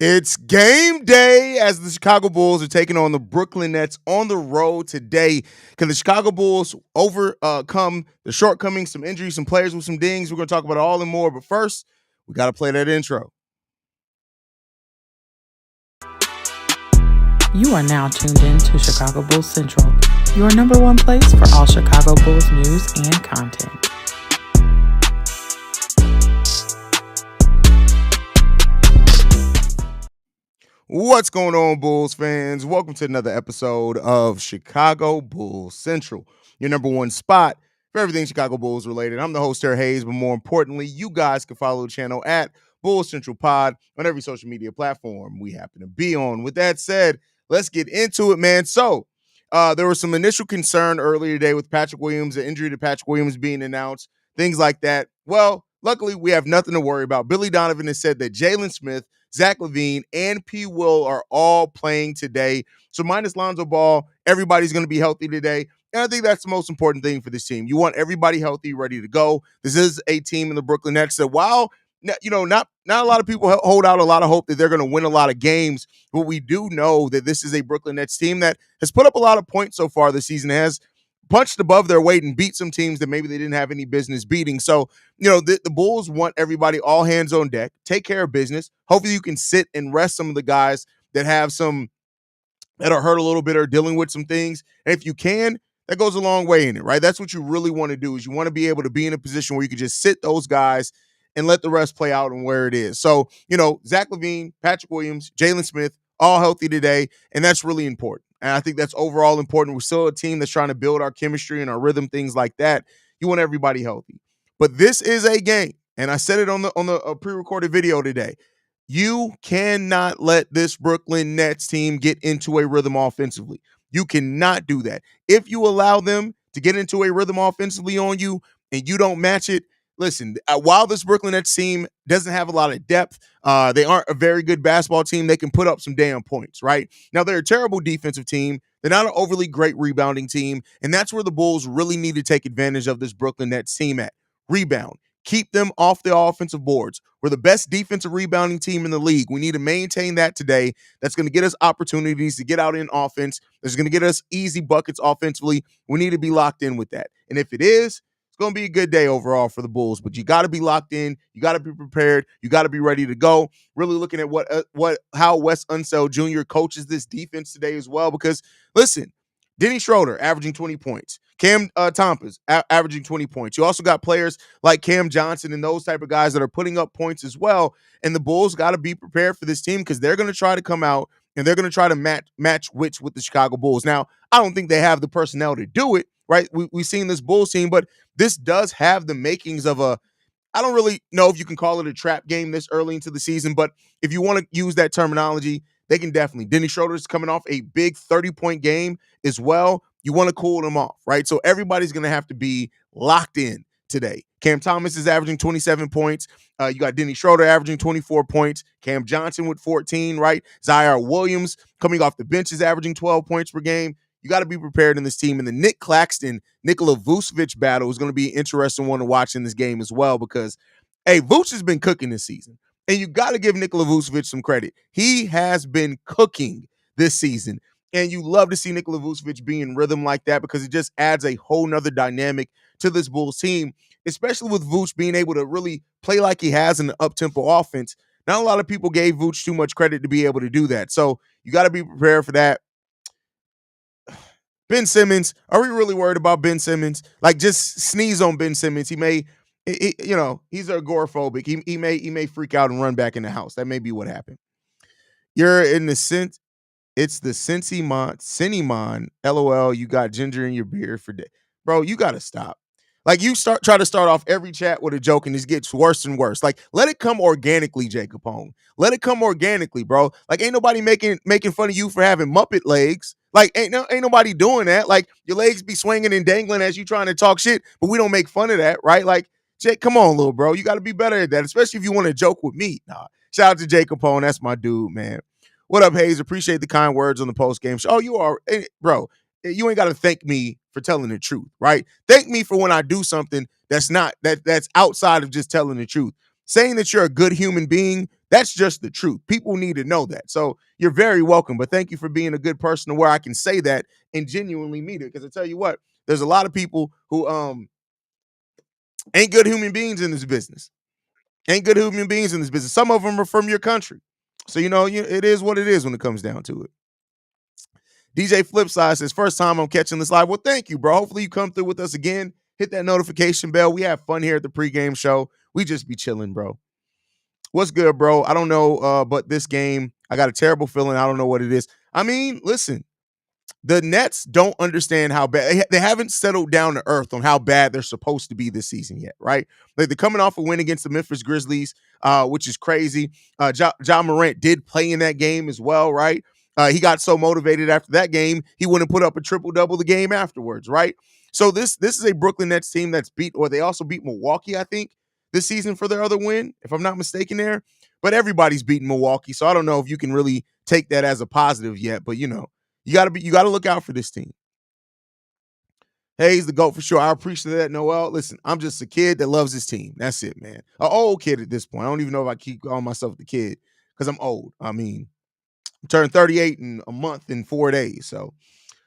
It's game day as the Chicago Bulls are taking on the Brooklyn Nets on the road today. Can the Chicago Bulls overcome the shortcomings, some injuries, some players with some dings? We're going to talk about it all and more. But first, we got to play that intro. You are now tuned in to Chicago Bulls Central, your number one place for all Chicago Bulls news and content. What's going on, Bulls fans? Welcome to another episode of Chicago Bulls Central, your number one spot for everything Chicago Bulls related. I'm the host here, Haize, but more importantly, you guys can follow the channel at Bulls Central Pod on every social media platform we happen to be on. With that said, let's get into it, man. So, there was some initial concern earlier today with Patrick Williams, the injury to Patrick Williams being announced, things like that. Well, luckily, we have nothing to worry about. Billy Donovan has said that Jalen Smith, Zach LaVine, and P. Will are all playing today. So minus Lonzo Ball, everybody's going to be healthy today. And I think that's the most important thing for this team. You want everybody healthy, ready to go. This is a team in the Brooklyn Nets that while, not a lot of people hold out a lot of hope that they're going to win a lot of games, but we do know that this is a Brooklyn Nets team that has put up a lot of points so far this season, has punched above their weight and beat some teams that maybe they didn't have any business beating. So, the Bulls want everybody all hands on deck, take care of business. Hopefully you can sit and rest some of the guys that are hurt a little bit or dealing with some things. And if you can, that goes a long way in it, right? That's what you really want to do, is you want to be able to be in a position where you can just sit those guys and let the rest play out and where it is. So, Zach LaVine, Patrick Williams, Jalen Smith, all healthy today, and that's really important. And I think that's overall important. We're still a team that's trying to build our chemistry and our rhythm, things like that. You want everybody healthy. But this is a game, and I said it on the pre-recorded video today. You cannot let this Brooklyn Nets team get into a rhythm offensively. You cannot do that. If you allow them to get into a rhythm offensively on you and you don't match it, listen, while this Brooklyn Nets team doesn't have a lot of depth, they aren't a very good basketball team, they can put up some damn points, right? Now, they're a terrible defensive team. They're not an overly great rebounding team, and that's where the Bulls really need to take advantage of this Brooklyn Nets team at. Rebound. Keep them off the offensive boards. We're the best defensive rebounding team in the league. We need to maintain that today. That's going to get us opportunities to get out in offense. That's going to get us easy buckets offensively. We need to be locked in with that. And if it is, going to be a good day overall for the Bulls, but you got to be locked in. You got to be prepared. You got to be ready to go. Really looking at how Wes Unseld Jr. coaches this defense today as well, because listen, Denny Schroeder averaging 20 points. Cam Thomas averaging 20 points. You also got players like Cam Johnson and those type of guys that are putting up points as well. And the Bulls got to be prepared for this team because they're going to try to come out and they're going to try to match wits with the Chicago Bulls. Now, I don't think they have the personnel to do it, right? We've seen this Bulls team, but this does have the makings of I don't really know if you can call it a trap game this early into the season, but if you want to use that terminology, they can definitely. Denny Schroeder's coming off a big 30-point game as well. You want to cool them off, right? So everybody's going to have to be locked in today. Cam Thomas is averaging 27 points. You got Denny Schroeder averaging 24 points. Cam Johnson with 14, right? Zaire Williams coming off the bench is averaging 12 points per game. You got to be prepared in this team. And the Nick Claxton, Nikola Vucevic battle is going to be an interesting one to watch in this game as well because, hey, Vuce has been cooking this season. And you got to give Nikola Vucevic some credit. He has been cooking this season. And you love to see Nikola Vucevic be in rhythm like that because it just adds a whole nother dynamic to this Bulls team, especially with Vuce being able to really play like he has in the up-tempo offense. Not a lot of people gave Vuce too much credit to be able to do that. So you got to be prepared for that. Ben Simmons, are we really worried about Ben Simmons? Like, just sneeze on Ben Simmons. He's agoraphobic. He may freak out and run back in the house. That may be what happened. You're in the sense, it's the Cinnamon, LOL, you got ginger in your beard for day. Bro, you got to stop. Like, you try to start off every chat with a joke and it gets worse and worse. Like, let it come organically, Jacob Home. Let it come organically, bro. Like, ain't nobody making fun of you for having Muppet legs. Like, ain't nobody doing that. Like, your legs be swinging and dangling as you trying to talk shit, but we don't make fun of that, right? Like, Jake, come on, little bro. You got to be better at that, especially if you want to joke with me. Nah, shout out to Jacob Home. That's my dude, man. What up, Haize? Appreciate the kind words on the post-game show. Oh, you are, bro. You ain't got to thank me for telling the truth, right? Thank me for when I do something that's outside of just telling the truth. saying that you're a good human being, that's just the truth. People need to know that. So you're very welcome. But thank you for being a good person to where I can say that and genuinely mean it. Because I tell you what, there's a lot of people who ain't good human beings in this business. Ain't good human beings in this business. Some of them are from your country. So, it is what it is when it comes down to it. DJ Flipside says, first time I'm catching this live. Well, thank you, bro. Hopefully you come through with us again. Hit that notification bell. We have fun here at the pregame show. We just be chilling, bro. What's good, bro? I don't know, but this game, I got a terrible feeling. I don't know what it is. I mean, listen, the Nets don't understand how bad they haven't settled down to earth on how bad they're supposed to be this season yet, right? Like they're coming off a win against the Memphis Grizzlies, which is crazy. Ja Morant did play in that game as well, right? He got so motivated after that game, he wouldn't put up a triple double the game afterwards, right? So this is a Brooklyn Nets team that's they also beat Milwaukee, I think, this season for their other win, if I'm not mistaken there. But everybody's beating Milwaukee, so I don't know if you can really take that as a positive yet. But you gotta look out for this team. Haize the GOAT for sure. I appreciate that, Noel. Listen, I'm just a kid that loves this team. That's it, man. An old kid at this point. I don't even know if I keep calling myself the kid because I'm old. I mean, I'm turning 38 in a month and 4 days. So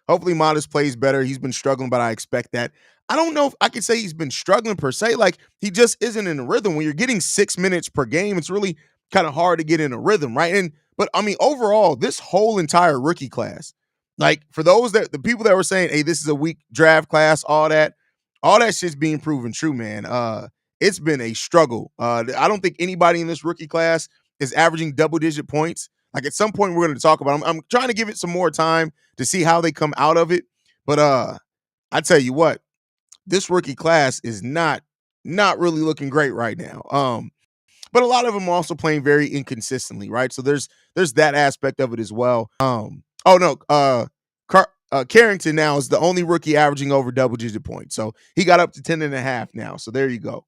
hopefully Modest plays better. He's been struggling, but I expect that. I don't know if I could say he's been struggling per se. Like, he just isn't in a rhythm. When you're getting 6 minutes per game, it's really kind of hard to get in a rhythm, right? But I mean, overall, this whole entire rookie class, like for the people that were saying, hey, this is a weak draft class, all that shit's being proven true, man. It's been a struggle. I don't think anybody in this rookie class is averaging double-digit points. Like at some point, we're going to talk about them. I'm trying to give it some more time to see how they come out of it. But I tell you what, this rookie class is not really looking great right now. But a lot of them are also playing very inconsistently, right? So there's that aspect of it as well. Oh no, Carrington now is the only rookie averaging over double-digit points. So he got up to 10.5 now. So there you go.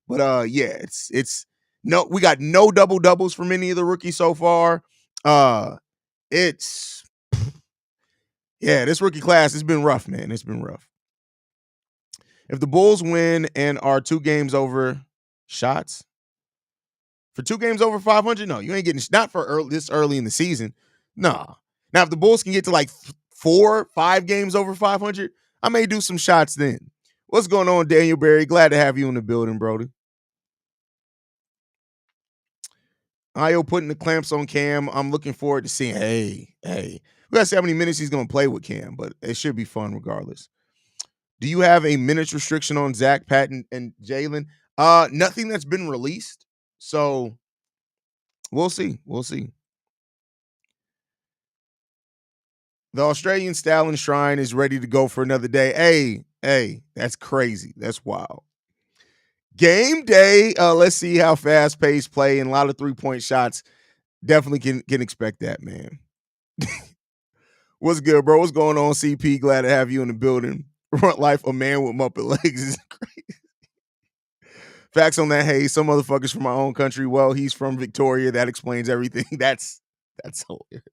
But yeah, it's no, we got no double doubles from any of the rookies so far. It's this rookie class has been rough, man. It's been rough. If the Bulls win and are 2 games over shots for 2 games over 500, no, you ain't getting not for this early in the season. Nah. Now if the Bulls can get to like 4-5 games over 500, I may do some shots then. What's going on, Daniel Berry? Glad to have you in the building, Brody. Io putting the clamps on Cam. I'm looking forward to seeing. Hey, we gotta see how many minutes he's gonna play with Cam, but it should be fun regardless. Do you have a minutes restriction on Zach, Patton, and Jalen? Nothing that's been released. So we'll see. We'll see. The Australian Stallion Shrine is ready to go for another day. Hey, that's crazy. That's wild. Game day. Let's see how fast-paced play and a lot of 3-point shots. Definitely can expect that, man. What's good, bro? What's going on, CP? Glad to have you in the building. Front life, a man with Muppet legs is crazy. Facts on that. Hey, some motherfuckers from my own country. Well, he's from Victoria. That explains everything. That's hilarious.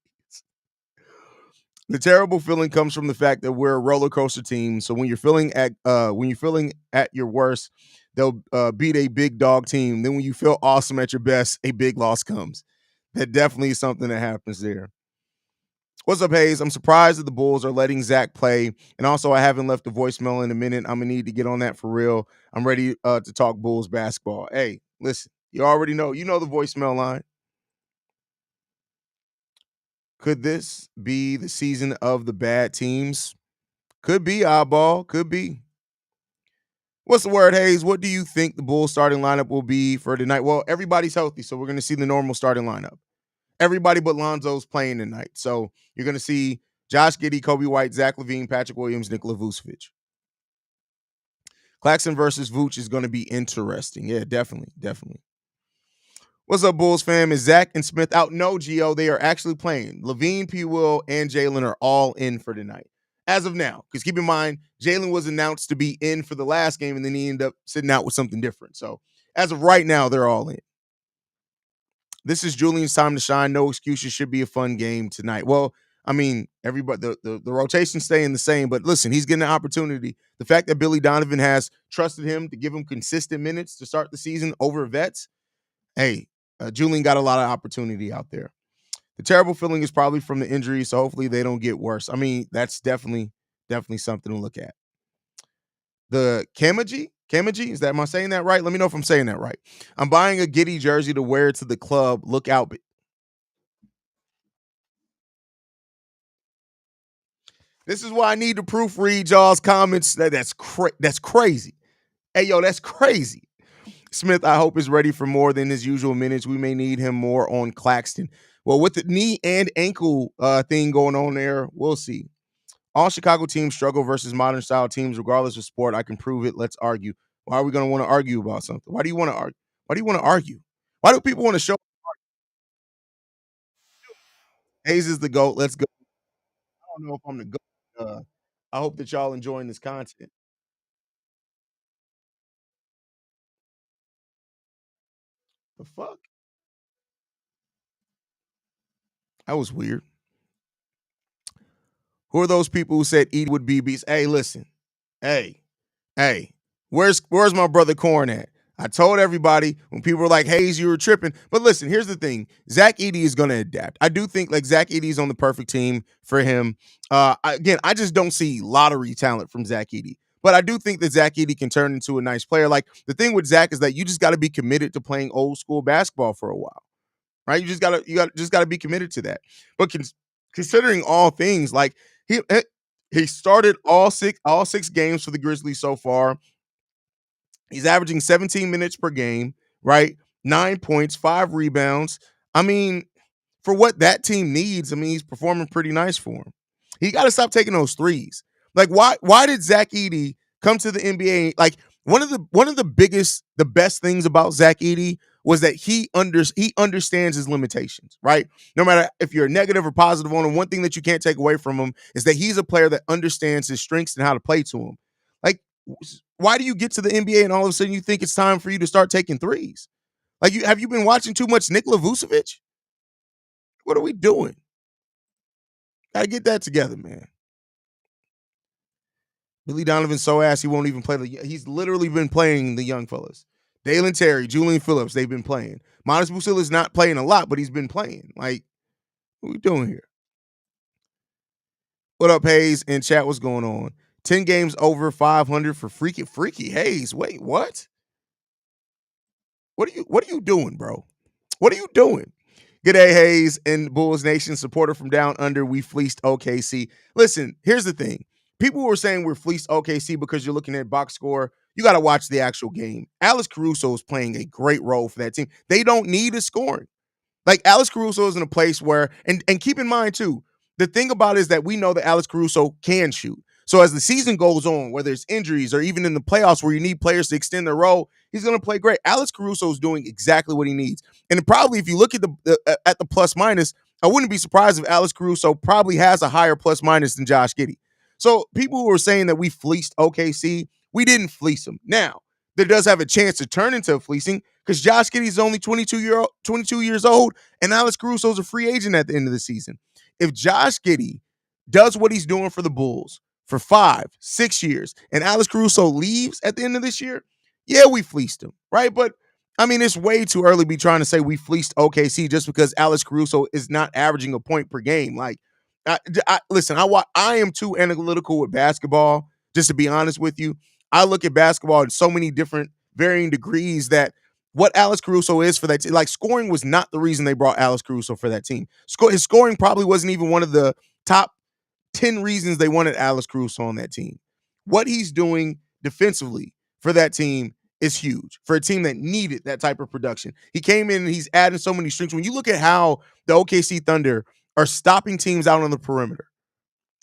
The terrible feeling comes from the fact that we're a roller coaster team. So when you're feeling at your worst, they'll beat a big dog team. Then when you feel awesome at your best, a big loss comes. That definitely is something that happens there. What's up, Haize? I'm surprised that the Bulls are letting Zach play. And also, I haven't left a voicemail in a minute. I'm going to need to get on that for real. I'm ready to talk Bulls basketball. Hey, listen, you already know. You know the voicemail line. Could this be the season of the bad teams? Could be, Eyeball. Could be. What's the word, Haize? What do you think the Bulls starting lineup will be for tonight? Well, everybody's healthy, so we're going to see the normal starting lineup. Everybody but Lonzo's playing tonight. So you're going to see Josh Giddey, Kobe White, Zach LaVine, Patrick Williams, Nikola Vucevic. Claxton versus Vooch is going to be interesting. Yeah, definitely. What's up, Bulls fam? Is Zach and Smith out? No, Gio. They are actually playing. LaVine, P. Will, and Jalen are all in for tonight. As of now. Because keep in mind, Jalen was announced to be in for the last game, and then he ended up sitting out with something different. So as of right now, they're all in. This is Julian's time to shine. No excuses. Should be a fun game tonight. Well, I mean, everybody, the rotation's staying the same, but listen, he's getting an opportunity. The fact that Billy Donovan has trusted him to give him consistent minutes to start the season over vets, hey, Julian got a lot of opportunity out there. The terrible feeling is probably from the injury, so hopefully they don't get worse. I mean, that's definitely something to look at. The Kamaji, is that, am I saying that right? Let me know if I'm saying that right. I'm buying a Giddey jersey to wear to the club. Look out. This is why I need to proofread y'all's comments. That's crazy. Hey, yo, that's crazy. Smith, I hope, is ready for more than his usual minutes. We may need him more on Claxton. Well, with the knee and ankle thing going on there, we'll see. All Chicago teams struggle versus modern style teams, regardless of sport. I can prove it. Let's argue. Why are we going to want to argue about something? Why do you want to argue? Why do you want to argue? Why do people want to show Haize is the GOAT? Let's go. I don't know if I'm the GOAT. I hope that y'all enjoying this content. The fuck? That was weird. Who are those people who said Edey would be beast? Hey, listen. Hey, where's my brother Corn at? I told everybody when people were like, Haize, you were tripping. But listen, here's the thing. Zach Edey is going to adapt. I do think like Zach Edey is on the perfect team for him. Again, I just don't see lottery talent from Zach Edey. But I do think that Zach Edey can turn into a nice player. Like the thing with Zach is that you just got to be committed to playing old school basketball for a while. Right? You just gotta be committed to that. But considering all things, like he started all six games for the Grizzlies so far. He's averaging 17 minutes per game, right? 9 points, 5 rebounds. I mean, for what that team needs, I mean, he's performing pretty nice for him. He got to stop taking those threes. Like, why did Zach Edey come to the NBA? Like, one of the best things about Zach Edey was that he understands his limitations, right? No matter if you're negative or positive on him, one thing that you can't take away from him is that he's a player that understands his strengths and how to play to him. Like, why do you get to the NBA and all of a sudden you think it's time for you to start taking threes? Like, have you been watching too much Nikola Vucevic? What are we doing? Gotta get that together, man. Billy Donovan's so ass he won't even play he's literally been playing the young fellas. Dalen Terry, Julian Phillips, they've been playing. Modest Busil is not playing a lot, but he's been playing. Like, what are we doing here? What up, Haize? In chat, what's going on? 10 games over 500 for freaky Haize. Wait, what? What are you doing, bro? What are you doing? G'day, Haize and Bulls Nation, supporter from down under. We fleeced OKC. Listen, here's the thing. People were saying we're fleeced OKC because you're looking at box score. You got to watch the actual game. Alex Caruso is playing a great role for that team. They don't need a scoring. Like, Alex Caruso is in a place where, and keep in mind too, the thing about it is that we know that Alex Caruso can shoot. So as the season goes on, whether it's injuries or even in the playoffs where you need players to extend their role, he's going to play great. Alex Caruso is doing exactly what he needs. And probably if you look at the plus minus, I wouldn't be surprised if Alex Caruso probably has a higher plus minus than Josh Giddey. So people who were saying that we fleeced OKC, we didn't fleece them. Now, there does have a chance to turn into a fleecing because Josh Giddey is only 22 years old, and Alex Caruso is a free agent at the end of the season. If Josh Giddey does what he's doing for the Bulls for 5-6 years, and Alex Caruso leaves at the end of this year, yeah, we fleeced him, right? But I mean, it's way too early to be trying to say we fleeced OKC just because Alex Caruso is not averaging a point per game. Like, listen, I am too analytical with basketball, just to be honest with you. I look at basketball in so many different varying degrees that what Alex Caruso is for that team, like scoring was not the reason they brought Alex Caruso for that team. His scoring probably wasn't even one of the top 10 reasons they wanted Alex Caruso on that team. What he's doing defensively for that team is huge for a team that needed that type of production. He came in and he's adding so many strings. When you look at how the OKC Thunder are stopping teams out on the perimeter,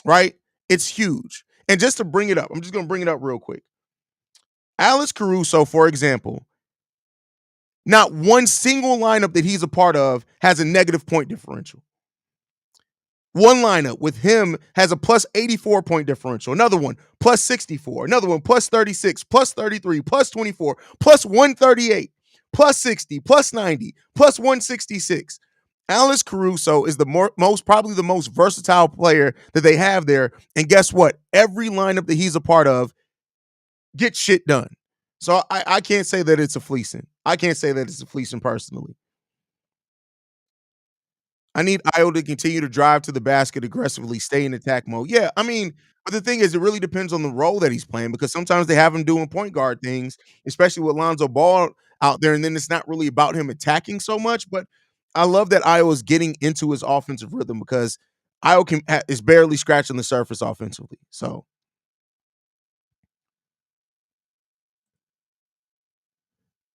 right? It's huge. And just to bring it up, I'm just going to bring it up real quick. Alex Caruso, for example, not one single lineup that he's a part of has a negative point differential. One lineup with him has a plus 84 point differential. Another one, plus 64. Another one, plus 36, plus 33, plus 24, plus 138, plus 60, plus 90, plus 166. Alex Caruso is probably the most versatile player that they have there. And guess what? Every lineup that he's a part of gets shit done. So I can't say that it's a fleecing. I can't say that it's a fleecing personally. I need Io to continue to drive to the basket aggressively, stay in attack mode. Yeah, I mean, but the thing is, it really depends on the role that he's playing because sometimes they have him doing point guard things, especially with Lonzo Ball out there, and then it's not really about him attacking so much. But I love that Io is getting into his offensive rhythm because Io is barely scratching the surface offensively. So,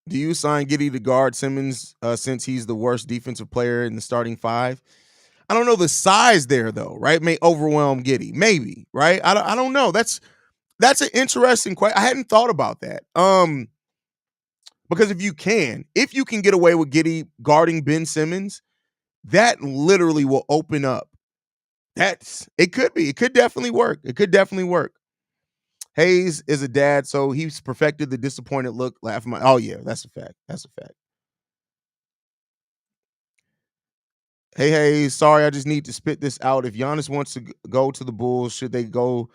do you sign Giddey to guard Simmons since he's the worst defensive player in the starting five? I don't know the size there though, right? May overwhelm Giddey, maybe, right? I don't know. That's an interesting question. I hadn't thought about that. Because if you can get away with Giddey guarding Ben Simmons, that literally will open up. It could definitely work. It could definitely work. Haize is a dad, so he's perfected the disappointed look. Laughing, oh yeah, that's a fact. That's a fact. Hey, sorry, I just need to spit this out. If Giannis wants to go to the Bulls, should they go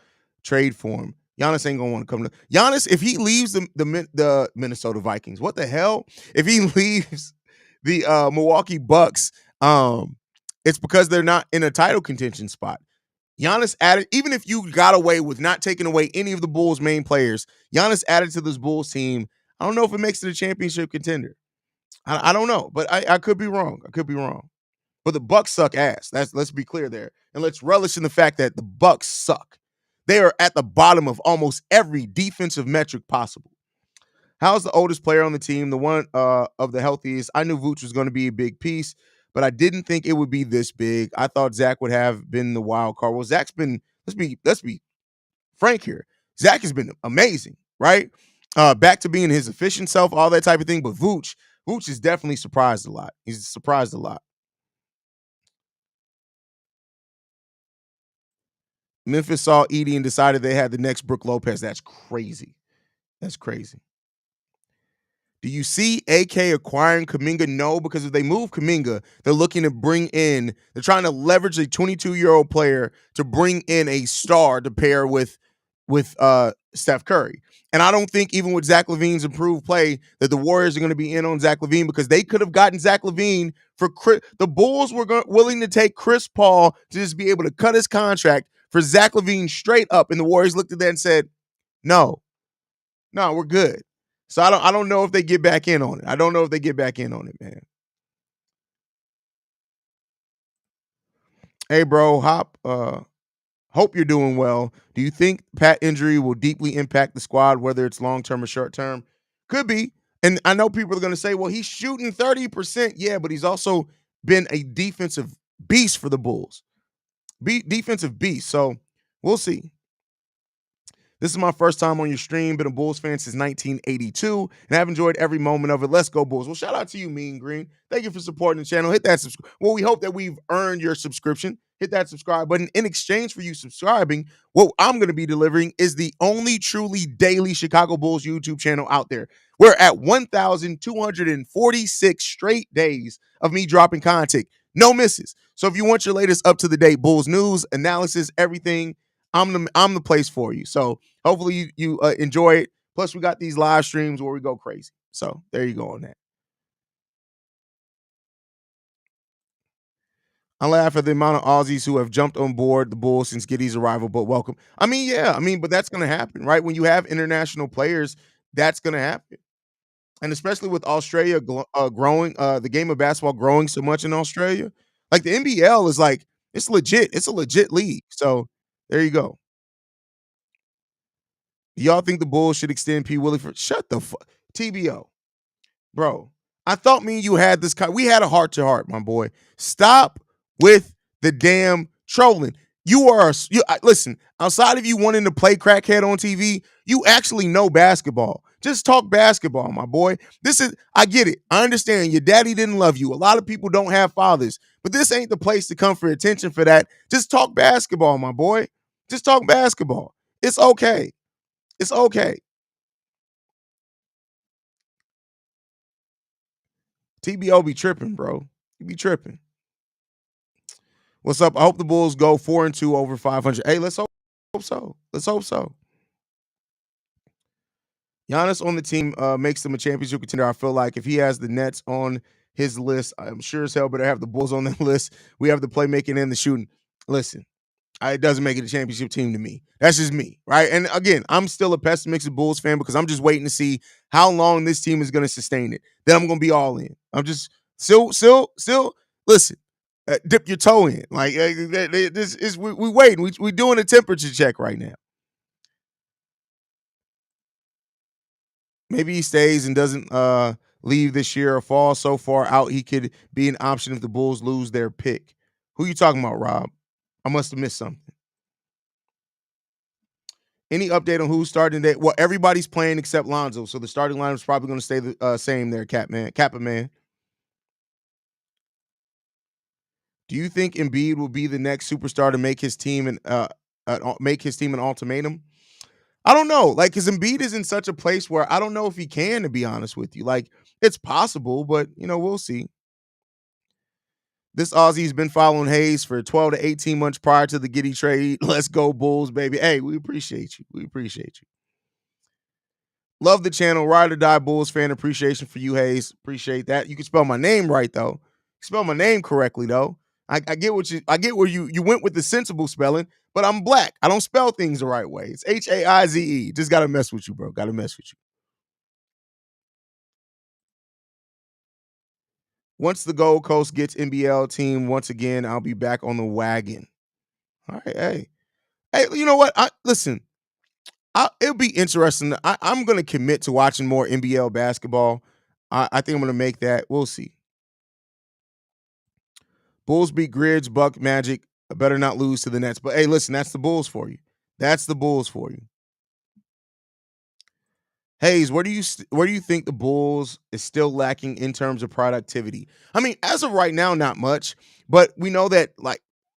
trade for him? Giannis ain't gonna want to come to Giannis. If he leaves the Minnesota Vikings, what the hell? If he leaves the Milwaukee Bucks, it's because they're not in a title contention spot. Giannis added, even if you got away with not taking away any of the Bulls' main players, Giannis added to this Bulls team. I don't know if it makes it a championship contender. I don't know, but I could be wrong. I could be wrong. But the Bucks suck ass. Let's be clear there. And let's relish in the fact that the Bucks suck. They are at the bottom of almost every defensive metric possible. How's the oldest player on the team? The one of the healthiest. I knew Vooch was going to be a big piece, but I didn't think it would be this big. I thought Zach would have been the wild card. Well, Zach's been, let's be frank here. Zach has been amazing, right? Back to being his efficient self, all that type of thing. But Vooch is definitely surprised a lot. He's surprised a lot. Memphis saw Edey and decided they had the next Brook Lopez. That's crazy. That's crazy. Do you see AK acquiring Kuminga? No, because if they move Kuminga, they're looking to they're trying to leverage a 22-year-old player to bring in a star to pair with Steph Curry. And I don't think even with Zach LaVine's improved play that the Warriors are going to be in on Zach LaVine because they could have gotten Zach LaVine for the Bulls were willing to take Chris Paul to just be able to cut his contract for Zach LaVine straight up. And the Warriors looked at that and said, no, we're good. So I don't know if they get back in on it. I don't know if they get back in on it, man. Hey, bro, hope you're doing well. Do you think Pat injury will deeply impact the squad, whether it's long-term or short-term? Could be. And I know people are going to say, well, he's shooting 30%. Yeah, but he's also been a defensive beast for the Bulls. Defensive beast. So we'll see. This is my first time on your stream. Been a Bulls fan since 1982, and I've enjoyed every moment of it. Let's go Bulls. Well, shout out to you, Mean Green. Thank you for supporting the channel. Hit that subscribe. Well, we hope that we've earned your subscription. Hit that subscribe button. In exchange for you subscribing, what I'm going to be delivering is the only truly daily Chicago Bulls YouTube channel out there. We're at 1,246 straight days of me dropping content. No misses. So if you want your latest up-to-the-date Bulls news, analysis, everything, I'm the place for you. So hopefully you enjoy it. Plus, we got these live streams where we go crazy. So there you go on that. I laugh at the amount of Aussies who have jumped on board the Bulls since Giddey's arrival, but welcome. I mean, yeah, but that's going to happen, right? When you have international players, that's going to happen. And especially with Australia growing, the game of basketball growing so much in Australia, like the NBL is like, it's legit. It's a legit league. So there you go. Y'all think the Bulls should extend P. Willie for shut the fuck TBO, bro? I thought me and you had this. We had a heart to heart, my boy. Stop with the damn trolling. Listen. Outside of you wanting to play crackhead on TV, you actually know basketball. Just talk basketball, my boy. I get it. I understand your daddy didn't love you. A lot of people don't have fathers, but this ain't the place to come for attention for that. Just talk basketball, my boy. Just talk basketball. It's okay. It's okay. TBO be tripping, bro. You be tripping. What's up? I hope the Bulls go 4-2 over 500. Hey, let's hope so. Let's hope so. Giannis on the team makes them a championship contender. I feel like if he has the Nets on his list, I'm sure as hell better have the Bulls on that list. We have the playmaking and the shooting. Listen, it doesn't make it a championship team to me. That's just me, right? And again, I'm still a pessimistic Bulls fan because I'm just waiting to see how long this team is going to sustain it. Then I'm going to be all in. I'm just still. Listen, dip your toe in. Like this is we waiting. We doing a temperature check right now. Maybe he stays and doesn't leave this year or fall so far out he could be an option if the Bulls lose their pick. Who you talking about, Rob? I must have missed something. Any update on who's starting today? Well, everybody's playing except Lonzo, so the starting lineup is probably going to stay the same there, Kappa man. Do you think Embiid will be the next superstar to make his team an ultimatum? I don't know, like, because Embiid is in such a place where I don't know if he can. To be honest with you, like, it's possible, but we'll see. This Aussie's been following Haize for 12 to 18 months prior to the Giddey trade. Let's go Bulls, baby. Hey, we appreciate you. We appreciate you. Love the channel. Ride or die Bulls fan. Appreciation for you, Haize. Appreciate that. You can spell my name right though. Spell my name correctly though. I get where you went with the sensible spelling, but I'm black. I don't spell things the right way. It's Haize. Just gotta mess with you, bro. Gotta mess with you. Once the Gold Coast gets NBL team once again, I'll be back on the wagon. All right, hey, you know what? Listen. It'll be interesting. I'm going to commit to watching more NBL basketball. I think I'm going to make that. We'll see. Bulls beat Grizz, Buck, Magic. Better not lose to the Nets. But hey, listen, that's the Bulls for you. That's the Bulls for you. Haize, where do you think the Bulls is still lacking in terms of productivity? I mean, as of right now, not much, but we know that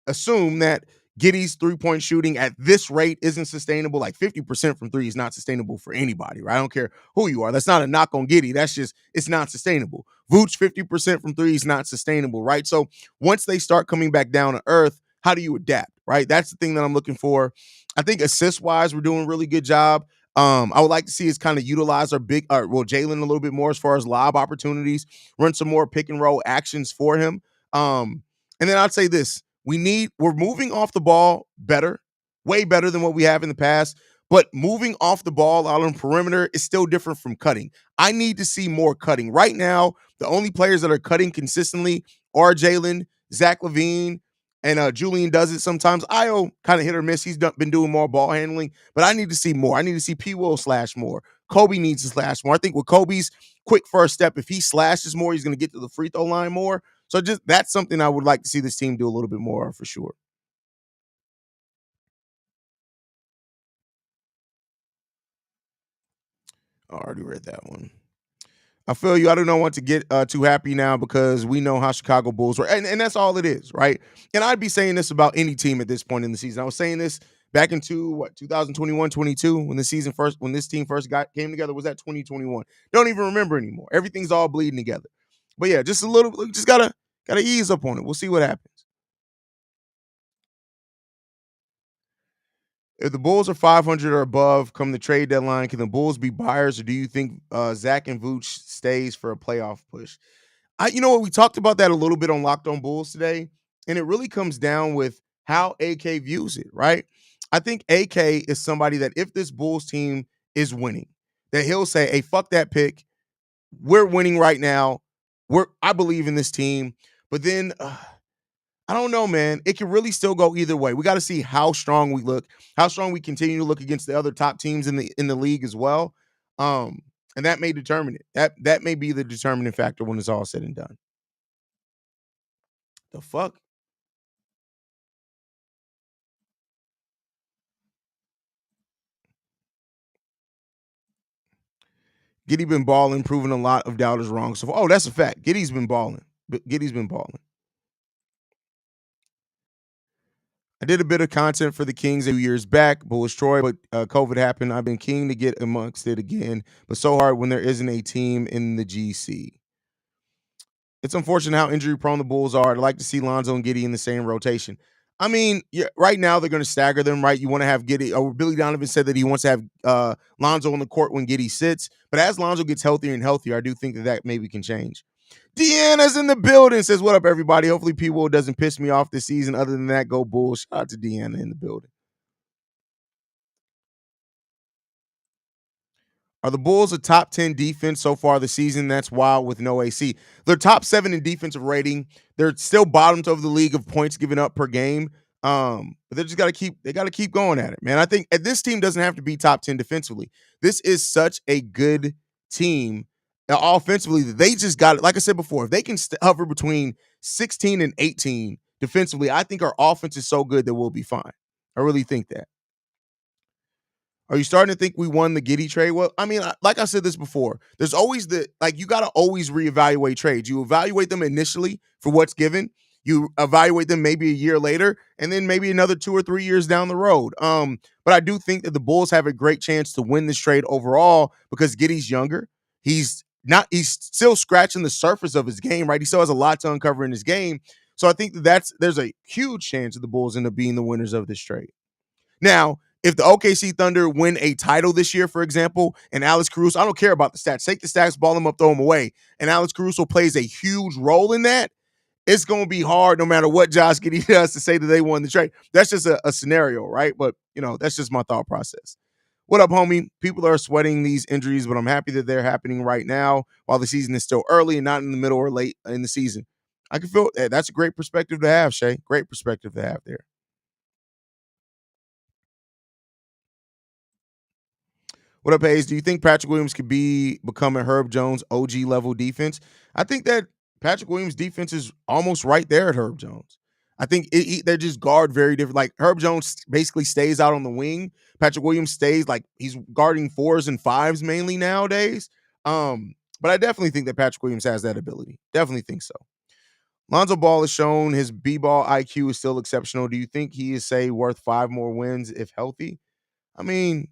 assume that Giddey's 3-point shooting at this rate isn't sustainable. Like 50% from three is not sustainable for anybody, right? I don't care who you are. That's not a knock on Giddey. That's just it's not sustainable. Vooch 50% from three is not sustainable, right? So once they start coming back down to earth, how do you adapt, right? That's the thing that I'm looking for. I think assist wise, we're doing a really good job. I would like to see us kind of utilize our Jalen a little bit more as far as lob opportunities, run some more pick and roll actions for him. And then I'd say this: we're moving off the ball better, way better than what we have in the past. But moving off the ball out on perimeter is still different from cutting. I need to see more cutting. Right now, the only players that are cutting consistently are Jalen, Zach LaVine, and Julian does it sometimes. Io kind of hit or miss. He's been doing more ball handling, but I need to see more. I need to see P. Will slash more. Kobe needs to slash more. I think with Kobe's quick first step, if he slashes more, he's going to get to the free throw line more. So just that's something I would like to see this team do a little bit more for sure. I already read that one. I feel you. I don't want to get too happy now because we know how Chicago Bulls were, and that's all it is, right? And I'd be saying this about any team at this point in the season. I was saying this back into 2021, 22 when this team first came together. Was that 2021? Don't even remember anymore. Everything's all bleeding together. But yeah, just a little. Just gotta ease up on it. We'll see what happens. If the Bulls are 500 or above come the trade deadline, can the Bulls be buyers, or do you think Zach and Vooch stays for a playoff push? You know what? We talked about that a little bit on Locked On Bulls today, and it really comes down with how AK views it, right? I think AK is somebody that if this Bulls team is winning, that he'll say, "Hey, fuck that pick. We're winning right now. I believe in this team." But then I don't know, man. It can really still go either way. We got to see how strong we look, how strong we continue to look against the other top teams in the league as well. And that may determine it. That may be the determining factor when it's all said and done. The fuck? Giddey been balling, proving a lot of doubters wrong. So, that's a fact. Giddey's been balling. Giddey's been balling. I did a bit of content for the Kings a few years back, but was Troy. But COVID happened. I've been keen to get amongst it again, but so hard when there isn't a team in the GC. It's unfortunate how injury prone the Bulls are. I'd like to see Lonzo and Giddey in the same rotation. I mean, yeah, right now they're going to stagger them, right? You want to have Giddey. Billy Donovan said that he wants to have Lonzo on the court when Giddey sits. But as Lonzo gets healthier and healthier, I do think that maybe can change. Deanna's in the building. Says, "What up, everybody? Hopefully, P. Will doesn't piss me off this season. Other than that, go Bulls." Shout out to Deanna in the building. Are the Bulls a top 10 defense so far this season? That's wild with no AC. They're top 7 in defensive rating. They're still bottoms of the league of points given up per game. But they just gotta keep going at it, man. I think this team doesn't have to be top 10 defensively. This is such a good team offensively. They just got it. Like I said before, if they can hover between 16 and 18 defensively, I think our offense is so good that we'll be fine. I really think that. Are you starting to think we won the Giddey trade? Well, I mean, like I said this before, there's always you got to always reevaluate trades. You evaluate them initially for what's given. You evaluate them maybe a year later, and then maybe another 2 or 3 years down the road. But I do think that the Bulls have a great chance to win this trade overall because Giddey's younger. He's still scratching the surface of his game, right? He still has a lot to uncover in his game. So I think there's a huge chance that the Bulls end up being the winners of this trade. Now, if the OKC Thunder win a title this year, for example, and Alex Caruso, I don't care about the stats. Take the stats, ball them up, throw them away, and Alex Caruso plays a huge role in that, it's going to be hard no matter what Josh Giddey does to say that they won the trade. That's just a scenario, right? But, that's just my thought process. What up, homie? People are sweating these injuries, but I'm happy that they're happening right now while the season is still early and not in the middle or late in the season. I can feel that's a great perspective to have, Shay. Great perspective to have there. What up, Haize? Do you think Patrick Williams could become a Herb Jones OG level defense? I think that Patrick Williams' defense is almost right there at Herb Jones. I think they just guard very different. Like Herb Jones basically stays out on the wing. Patrick Williams stays like he's guarding 4s and 5s mainly nowadays. But I definitely think that Patrick Williams has that ability. Definitely think so. Lonzo Ball has shown his B-ball IQ is still exceptional. Do you think he is, say, worth 5 more wins if healthy? I mean,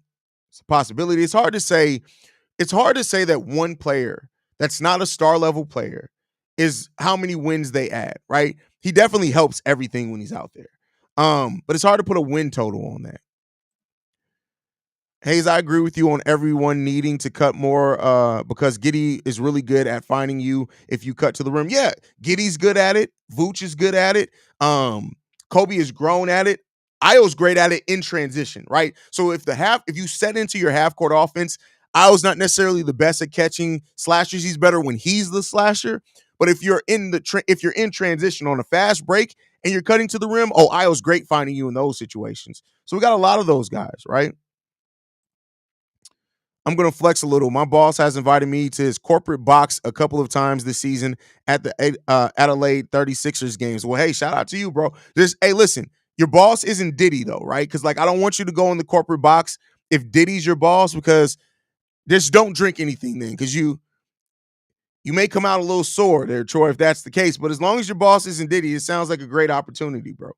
it's a possibility. It's hard to say. It's hard to say that one player that's not a star level player is how many wins they add, right? He definitely helps everything when he's out there. But it's hard to put a win total on that. Haize, I agree with you on everyone needing to cut more because Giddey is really good at finding you if you cut to the rim. Yeah, Giddey's good at it. Vooch is good at it. Kobe is grown at it. Io's great at it in transition, right? So if you set into your half court offense, Io's not necessarily the best at catching slashers. He's better when he's the slasher. But if you're in transition on a fast break and you're cutting to the rim, Io's great finding you in those situations. So we got a lot of those guys, right? I'm going to flex a little. My boss has invited me to his corporate box a couple of times this season at the Adelaide 36ers games. Well, hey, shout out to you, bro. Hey, listen, your boss isn't Giddey, though, right? Because, I don't want you to go in the corporate box if Giddey's your boss because just don't drink anything then because you may come out a little sore there, Troy, if that's the case. But as long as your boss isn't Giddey, it sounds like a great opportunity, bro.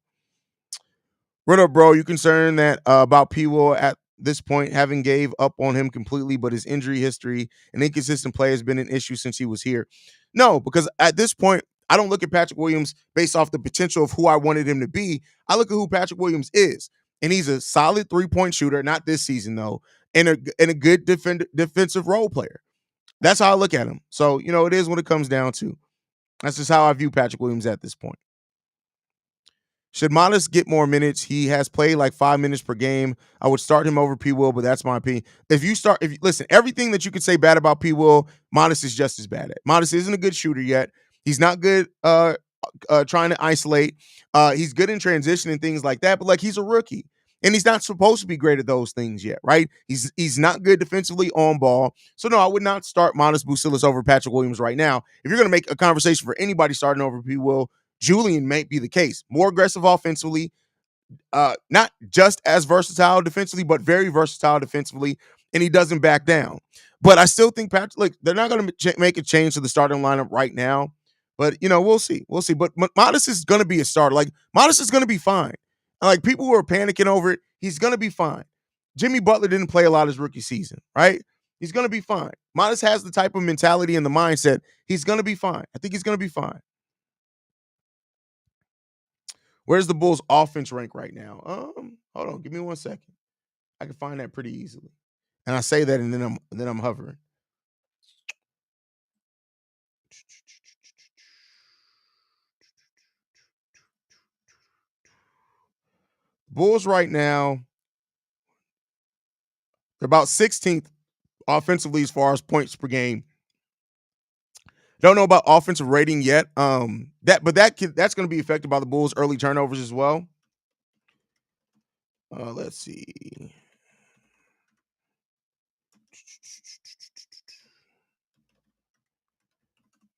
What up, bro? You concerned that about P. Will at this point, having gave up on him completely, but his injury history and inconsistent play has been an issue since he was here? No, because at this point, I don't look at Patrick Williams based off the potential of who I wanted him to be. I look at who Patrick Williams is, and he's a solid 3-point shooter, not this season though, and a good defensive role player. That's how I look at him. So, it is what it comes down to. That's just how I view Patrick Williams at this point. Should Modest get more minutes? He has played like 5 minutes per game. I would start him over P. Will, but that's my opinion. Listen, everything that you could say bad about P. Will, Modest is just as bad at. Modest isn't a good shooter yet. He's not good trying to isolate. He's good in transition and things like that, but he's a rookie. And he's not supposed to be great at those things yet, right? He's not good defensively on ball. So, no, I would not start Modest Bucilis over Patrick Williams right now. If you're going to make a conversation for anybody starting over P. Will, Julian might be the case. More aggressive offensively, not just as versatile defensively, but very versatile defensively, and he doesn't back down. But I still think Patrick, they're not going to make a change to the starting lineup right now. But, we'll see. We'll see. But Modest is going to be a starter. Modest is going to be fine. People who are panicking over it, he's going to be fine. Jimmy Butler didn't play a lot his rookie season, right? He's going to be fine. Modest has the type of mentality and the mindset. He's going to be fine. I think he's going to be fine. Where's the Bulls offense rank right now? Hold on, give me 1 second. I can find that pretty easily. And I say that and then I'm hovering. Bulls right now, they're about 16th offensively as far as points per game. Don't know about offensive rating yet. That's going to be affected by the Bulls' early turnovers as well. Let's see.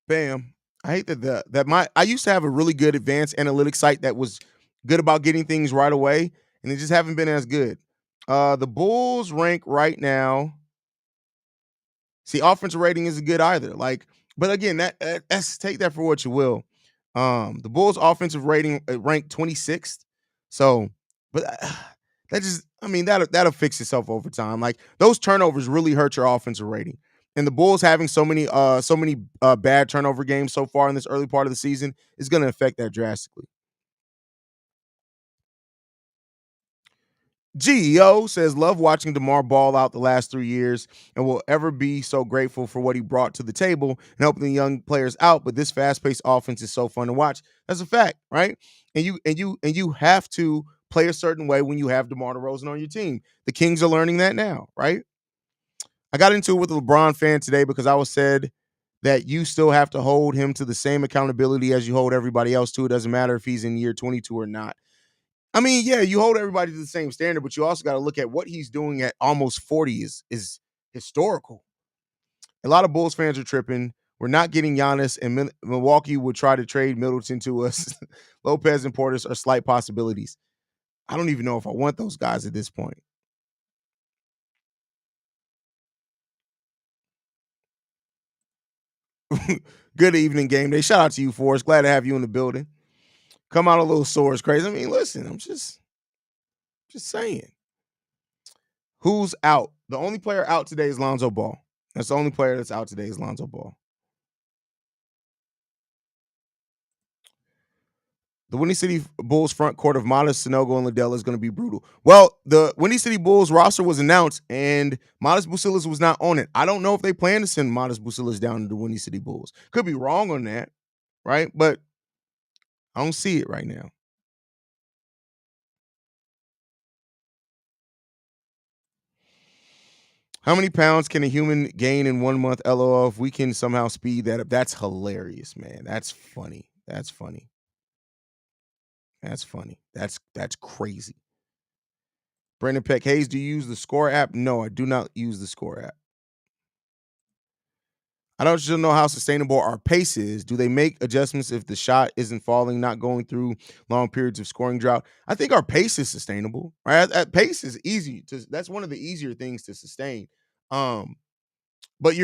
Bam. I hate that I used to have a really good advanced analytics site that was good about getting things right away, and they just haven't been as good. The Bulls rank right now. See, offensive rating isn't good either. But again, that's take that for what you will. The Bulls' offensive rating ranked 26th. So, but that'll fix itself over time. Like those turnovers really hurt your offensive rating. And the Bulls having so many bad turnover games so far in this early part of the season is going to affect that drastically. GEO says, love watching DeMar ball out the last 3 years and will ever be so grateful for what he brought to the table and helping the young players out. But this fast-paced offense is so fun to watch. That's a fact, right? And you have to play a certain way when you have DeMar DeRozan on your team. The Kings are learning that now, right? I got into it with a LeBron fan today because I was said that you still have to hold him to the same accountability as you hold everybody else to. It doesn't matter if he's in year 22 or not. I mean, yeah, you hold everybody to the same standard, but you also got to look at what he's doing at almost 40 is historical. A lot of Bulls fans are tripping. We're not getting Giannis, and Milwaukee would try to trade Middleton to us. Lopez and Portis are slight possibilities. I don't even know if I want those guys at this point. Good evening, game day. Shout out to you, Forrest. Glad to have you in the building. Come out a little sore is crazy. I mean, listen, I'm just saying. Who's out? The only player out today is Lonzo Ball. That's the only player that's out today is Lonzo Ball. The Windy City Bulls front court of Modest, Sanogo, and Liddell is going to be brutal. Well, the Windy City Bulls roster was announced, and Modest Bucilis was not on it. I don't know if they plan to send Modest Bucilis down to the Windy City Bulls. Could be wrong on that, right? But I don't see it right now. How many pounds can a human gain in 1 month? LOL. If we can somehow speed that up, that's hilarious, man. That's funny. That's funny. That's funny. That's crazy. Brandon Peck, Haize, do you use the Score app? No, I do not use the Score app. I don't just know how sustainable our pace is. Do they make adjustments if the shot isn't falling, not going through long periods of scoring drought? I think our pace is sustainable, right? That pace is easy that's one of the easier things to sustain. But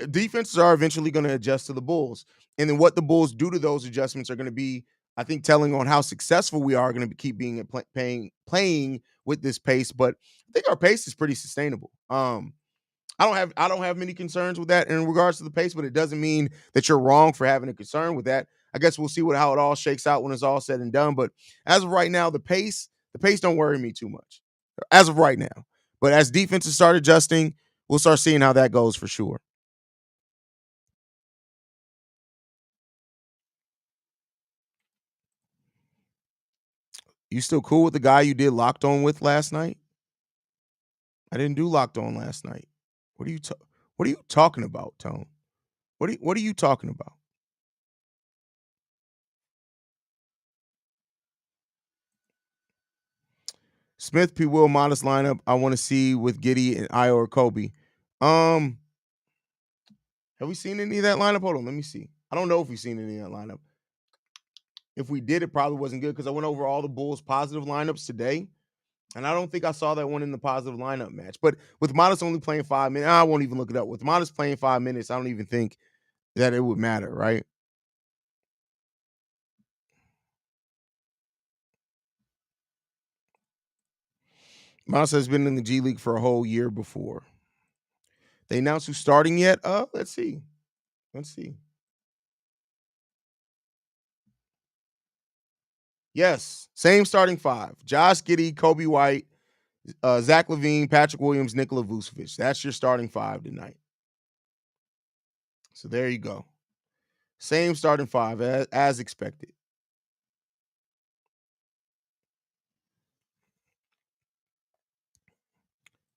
defenses are eventually gonna adjust to the Bulls. And then what the Bulls do to those adjustments are gonna be, I think, telling on how successful we are going to keep being playing with this pace. But I think our pace is pretty sustainable. I don't have many concerns with that in regards to the pace, but it doesn't mean that you're wrong for having a concern with that. I guess we'll see how it all shakes out when it's all said and done. But as of right now, the pace don't worry me too much. As of right now. But as defenses start adjusting, we'll start seeing how that goes for sure. You still cool with the guy you did Locked On with last night? I didn't do Locked On last night. What are you talking about, Tone? What are you talking about? Smith P. Will modest lineup I want to see with Giddey and Io or Kobe. Have we seen any of that lineup? Hold on, let me see. I don't know if we've seen any of that lineup. If we did, it probably wasn't good because I went over all the Bulls' positive lineups today, and I don't think I saw that one in the positive lineup match. But with Modest only playing 5 minutes, I won't even look it up. With Modest playing 5 minutes, I don't even think that it would matter, right? Modest has been in the G League for a whole year before. They announced who's starting yet? Let's see. Yes, same starting five. Josh Giddey, Kobe White, Zach LaVine, Patrick Williams, Nikola Vucevic. That's your starting five tonight. So there you go. Same starting five as expected.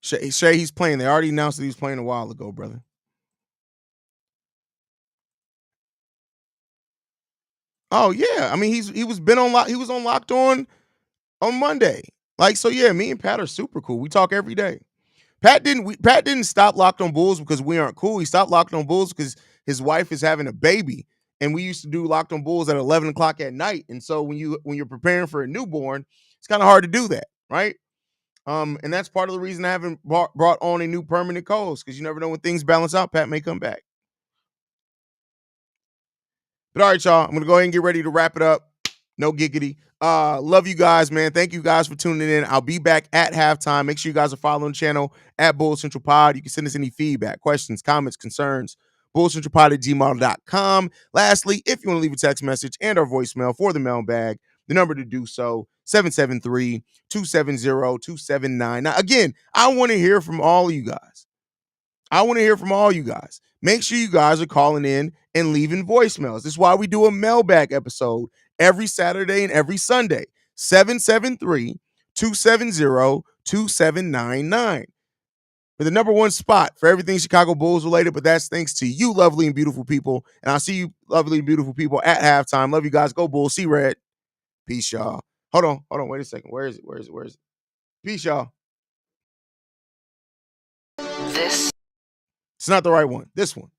Shay, he's playing. They already announced that he was playing a while ago, brother. Oh yeah, I mean he was on Locked On Monday. Like so, yeah. Me and Pat are super cool. We talk every day. Pat didn't stop Locked On Bulls because we aren't cool. He stopped Locked On Bulls because his wife is having a baby, and we used to do Locked On Bulls at 11 o'clock at night. And so when you're preparing for a newborn, it's kind of hard to do that, right? And that's part of the reason I haven't brought on a new permanent co-host because you never know when things balance out. Pat may come back. But all right, y'all, I'm gonna go ahead and get ready to wrap it up. No giggity. Love you guys, man. Thank you guys for tuning in. I'll be back at halftime. Make sure you guys are following the channel at Bulls Central Pod. You can send us any feedback, questions, comments, concerns. BullsCentralPod@gmail.com. Lastly, if you want to leave a text message and our voicemail for the mailbag, the number to do so, 773-270-279. Now, again, I want to hear from all of you guys. Make sure you guys are calling in and leaving voicemails. This is why we do a mailbag episode every Saturday and every Sunday. 773-270-2799. For the number one spot for everything Chicago Bulls related, but that's thanks to you, lovely and beautiful people. And I'll see you, lovely and beautiful people, at halftime. Love you guys. Go Bulls. See red. Peace, y'all. Hold on. Wait a second. Where is it? Peace, y'all. This It's not the right one. This one.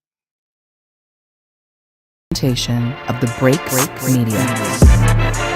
presentation of the Break Media.